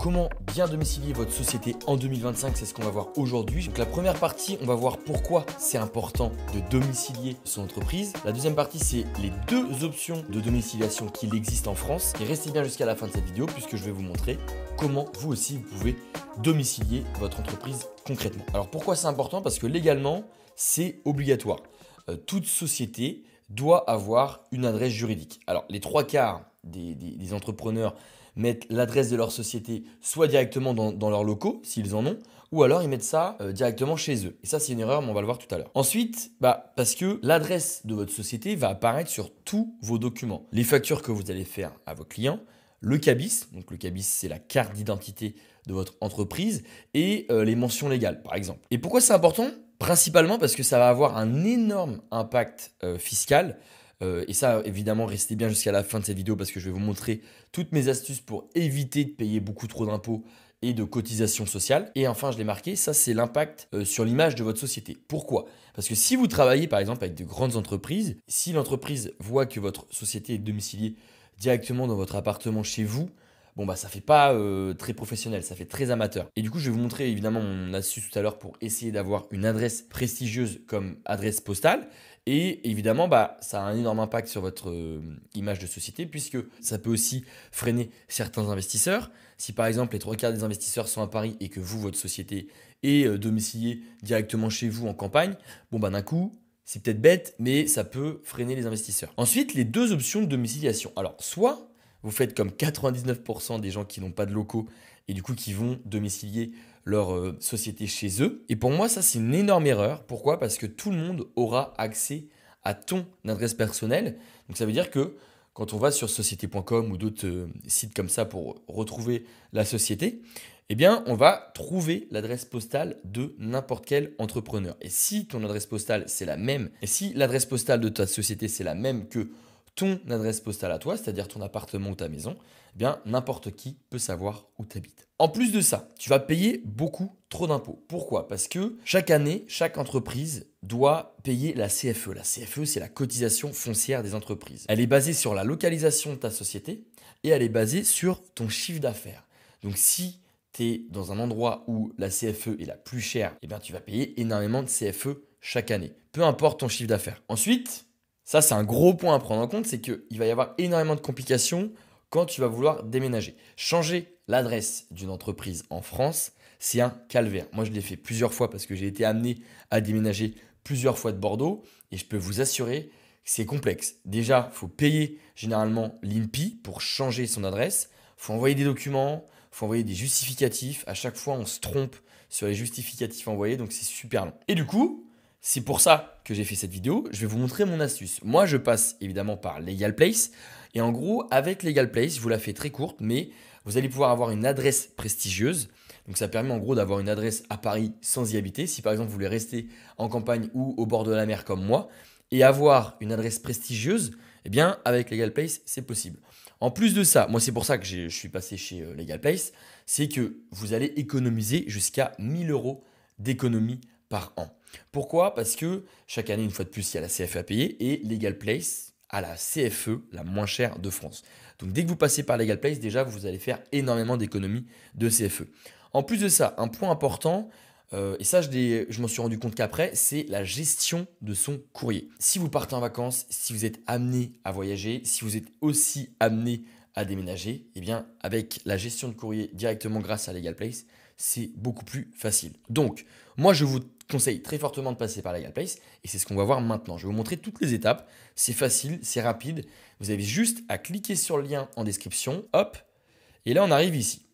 Comment bien domicilier votre société en 2025, c'est ce qu'on va voir aujourd'hui. Donc la première partie, on va voir pourquoi c'est important de domicilier son entreprise. La deuxième partie, c'est les deux options de domiciliation qu'il existe en France. Et restez bien jusqu'à la fin de cette vidéo puisque je vais vous montrer comment vous aussi vous pouvez domicilier votre entreprise concrètement. Alors pourquoi c'est important? Parce que légalement, c'est obligatoire. Toute société doit avoir une adresse juridique. Alors les trois quarts des entrepreneurs mettent l'adresse de leur société soit directement dans leurs locaux, s'ils en ont, ou alors ils mettent ça directement chez eux. Et ça, c'est une erreur, mais on va le voir tout à l'heure. Ensuite, parce que l'adresse de votre société va apparaître sur tous vos documents. Les factures que vous allez faire à vos clients, le CABIS, donc le CABIS, c'est la carte d'identité de votre entreprise, et les mentions légales, par exemple. Et pourquoi c'est important? Principalement parce que ça va avoir un énorme impact fiscal. Et ça, évidemment, restez bien jusqu'à la fin de cette vidéo parce que je vais vous montrer toutes mes astuces pour éviter de payer beaucoup trop d'impôts et de cotisations sociales. Et enfin, je l'ai marqué, ça c'est l'impact sur l'image de votre société. Pourquoi? Parce que si vous travaillez par exemple avec de grandes entreprises, si l'entreprise voit que votre société est domiciliée directement dans votre appartement chez vous, ça fait pas très professionnel, ça fait très amateur. Et du coup, je vais vous montrer évidemment mon astuce tout à l'heure pour essayer d'avoir une adresse prestigieuse comme adresse postale. Et évidemment, ça a un énorme impact sur votre image de société puisque ça peut aussi freiner certains investisseurs. Si par exemple les trois quarts des investisseurs sont à Paris et que vous, votre société, est domiciliée directement chez vous en campagne, d'un coup, c'est peut-être bête, mais ça peut freiner les investisseurs. Ensuite, les deux options de domiciliation. Alors, soit vous faites comme 99% des gens qui n'ont pas de locaux et du coup qui vont domicilier leur société chez eux. Et pour moi, ça, c'est une énorme erreur. Pourquoi? Parce que tout le monde aura accès à ton adresse personnelle. Donc, ça veut dire que quand on va sur société.com ou d'autres sites comme ça pour retrouver la société, on va trouver l'adresse postale de n'importe quel entrepreneur. Et si ton adresse postale, c'est la même, et si l'adresse postale de ta société, c'est la même que ton adresse postale à toi, c'est-à-dire ton appartement ou ta maison, n'importe qui peut savoir où tu habites. En plus de ça, tu vas payer beaucoup trop d'impôts. Pourquoi? Parce que chaque année, chaque entreprise doit payer la CFE. La CFE, c'est la cotisation foncière des entreprises. Elle est basée sur la localisation de ta société et elle est basée sur ton chiffre d'affaires. Donc si tu es dans un endroit où la CFE est la plus chère, tu vas payer énormément de CFE chaque année, peu importe ton chiffre d'affaires. Ensuite, ça, c'est un gros point à prendre en compte, c'est qu'il va y avoir énormément de complications quand tu vas vouloir déménager. Changer l'adresse d'une entreprise en France, c'est un calvaire. Moi, je l'ai fait plusieurs fois parce que j'ai été amené à déménager plusieurs fois de Bordeaux et je peux vous assurer que c'est complexe. Déjà, il faut payer généralement l'INPI pour changer son adresse. Il faut envoyer des documents, il faut envoyer des justificatifs. À chaque fois, on se trompe sur les justificatifs envoyés, donc c'est super long. Et du coup, c'est pour ça que j'ai fait cette vidéo. Je vais vous montrer mon astuce. Moi, je passe évidemment par LegalPlace. Et en gros, avec LegalPlace, je vous la fais très courte, mais vous allez pouvoir avoir une adresse prestigieuse. Donc, ça permet en gros d'avoir une adresse à Paris sans y habiter. Si par exemple, vous voulez rester en campagne ou au bord de la mer comme moi et avoir une adresse prestigieuse, avec LegalPlace, c'est possible. En plus de ça, moi, c'est pour ça que je suis passé chez LegalPlace, c'est que vous allez économiser jusqu'à 1 000 € d'économie par an. Pourquoi? Parce que chaque année, une fois de plus, il y a la CFE à payer et LegalPlace a la CFE la moins chère de France. Donc dès que vous passez par LegalPlace, déjà, vous allez faire énormément d'économies de CFE. En plus de ça, un point important, et ça je m'en suis rendu compte qu'après, c'est la gestion de son courrier. Si vous partez en vacances, si vous êtes amené à voyager, si vous êtes aussi amené à déménager, avec la gestion de courrier directement grâce à LegalPlace, c'est beaucoup plus facile. Donc, moi, je vous conseille très fortement de passer par LegalPlace et c'est ce qu'on va voir maintenant. Je vais vous montrer toutes les étapes. C'est facile, c'est rapide. Vous avez juste à cliquer sur le lien en description. Hop, et là, on arrive ici.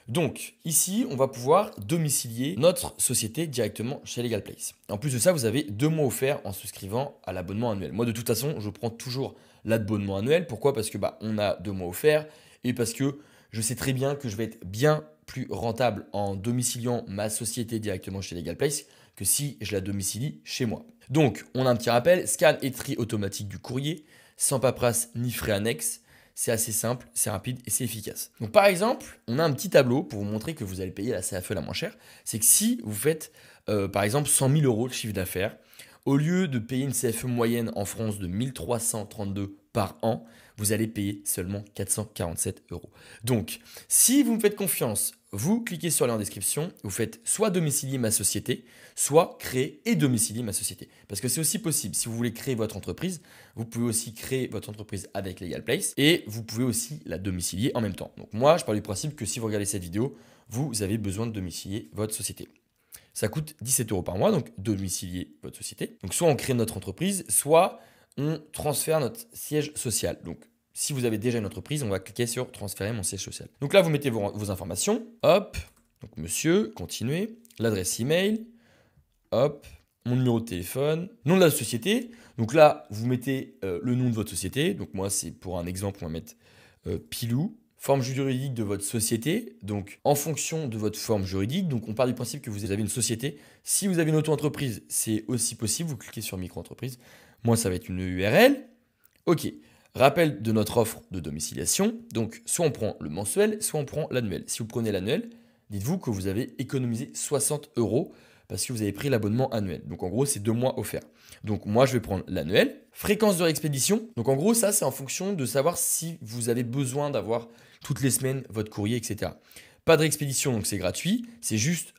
Donc, ici, on va pouvoir domicilier notre société directement chez LegalPlace. En plus de ça, vous avez 2 mois offerts en souscrivant à l'abonnement annuel. Moi, de toute façon, je prends toujours l'abonnement annuel. Pourquoi? Parce que on a 2 mois offerts et parce que je sais très bien que je vais être bien plus rentable en domiciliant ma société directement chez LegalPlace que si je la domicilie chez moi. Donc, on a un petit rappel, scan et tri automatique du courrier, sans paperasse ni frais annexes. C'est assez simple, c'est rapide et c'est efficace. Donc par exemple, on a un petit tableau pour vous montrer que vous allez payer la CFE la moins chère. C'est que si vous faites par exemple 100 000 € de chiffre d'affaires, au lieu de payer une CFE moyenne en France de 1 332 par an, vous allez payer seulement 447 euros. Donc, si vous me faites confiance, vous cliquez sur le lien en description, vous faites soit domicilier ma société, soit créer et domicilier ma société. Parce que c'est aussi possible, si vous voulez créer votre entreprise, vous pouvez aussi créer votre entreprise avec LegalPlace et vous pouvez aussi la domicilier en même temps. Donc moi, je pars du principe que si vous regardez cette vidéo, vous avez besoin de domicilier votre société. Ça coûte 17 euros par mois, donc domicilier votre société. Donc soit on crée notre entreprise, soit on transfère notre siège social. Donc si vous avez déjà une entreprise, on va cliquer sur transférer mon siège social. Donc là, vous mettez vos informations. Hop, donc monsieur, continuez. L'adresse email. Hop, mon numéro de téléphone. Nom de la société. Donc là, vous mettez le nom de votre société. Donc moi, c'est pour un exemple, on va mettre Pilou. Forme juridique de votre société. Donc en fonction de votre forme juridique, donc on part du principe que vous avez une société. Si vous avez une auto-entreprise, c'est aussi possible. Vous cliquez sur micro-entreprise. Moi, ça va être une URL. OK. Rappel de notre offre de domiciliation. Donc, soit on prend le mensuel, soit on prend l'annuel. Si vous prenez l'annuel, dites-vous que vous avez économisé 60 euros parce que vous avez pris l'abonnement annuel. Donc, en gros, c'est 2 mois offerts. Donc, moi, je vais prendre l'annuel. Fréquence de réexpédition. Donc, en gros, ça, c'est en fonction de savoir si vous avez besoin d'avoir toutes les semaines votre courrier, etc. Pas de réexpédition, donc c'est gratuit. C'est juste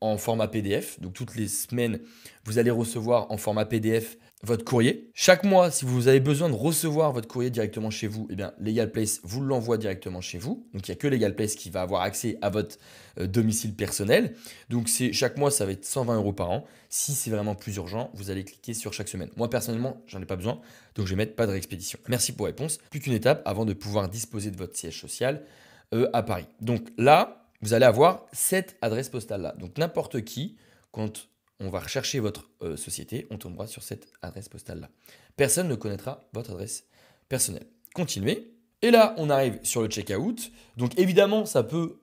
en format PDF. Donc, toutes les semaines, vous allez recevoir en format PDF votre courrier. Chaque mois, si vous avez besoin de recevoir votre courrier directement chez vous, eh bien, LegalPlace vous l'envoie directement chez vous. Donc, il n'y a que LegalPlace qui va avoir accès à votre domicile personnel. Donc, chaque mois, ça va être 120 euros par an. Si c'est vraiment plus urgent, vous allez cliquer sur chaque semaine. Moi, personnellement, j'en ai pas besoin. Donc, je vais mettre pas de réexpédition. Merci pour la réponse. Plus qu'une étape avant de pouvoir disposer de votre siège social à Paris. Donc là, vous allez avoir cette adresse postale-là. Donc, n'importe qui, quand on va rechercher votre société, on tombera sur cette adresse postale-là. Personne ne connaîtra votre adresse personnelle. Continuez. Et là, on arrive sur le checkout. Donc évidemment, ça peut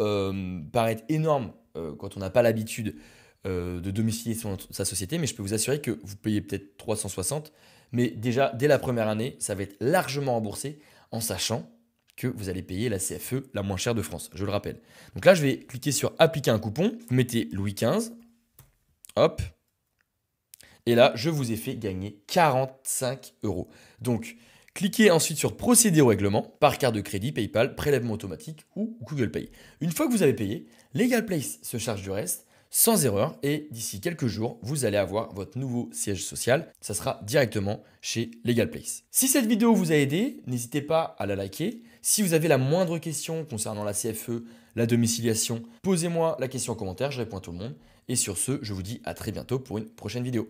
paraître énorme quand on n'a pas l'habitude de domicilier sa société, mais je peux vous assurer que vous payez peut-être 360, mais déjà, dès la première année, ça va être largement remboursé en sachant que vous allez payer la CFE la moins chère de France, je le rappelle. Donc là, je vais cliquer sur appliquer un coupon. Vous mettez Louis XV. Hop. Et là, je vous ai fait gagner 45 euros. Donc, cliquez ensuite sur procéder au règlement par carte de crédit, PayPal, prélèvement automatique ou Google Pay. Une fois que vous avez payé, LegalPlace se charge du reste sans erreur et d'ici quelques jours, vous allez avoir votre nouveau siège social. Ça sera directement chez LegalPlace. Si cette vidéo vous a aidé, n'hésitez pas à la liker. Si vous avez la moindre question concernant la CFE, la domiciliation, posez-moi la question en commentaire, je réponds à tout le monde. Et sur ce, je vous dis à très bientôt pour une prochaine vidéo.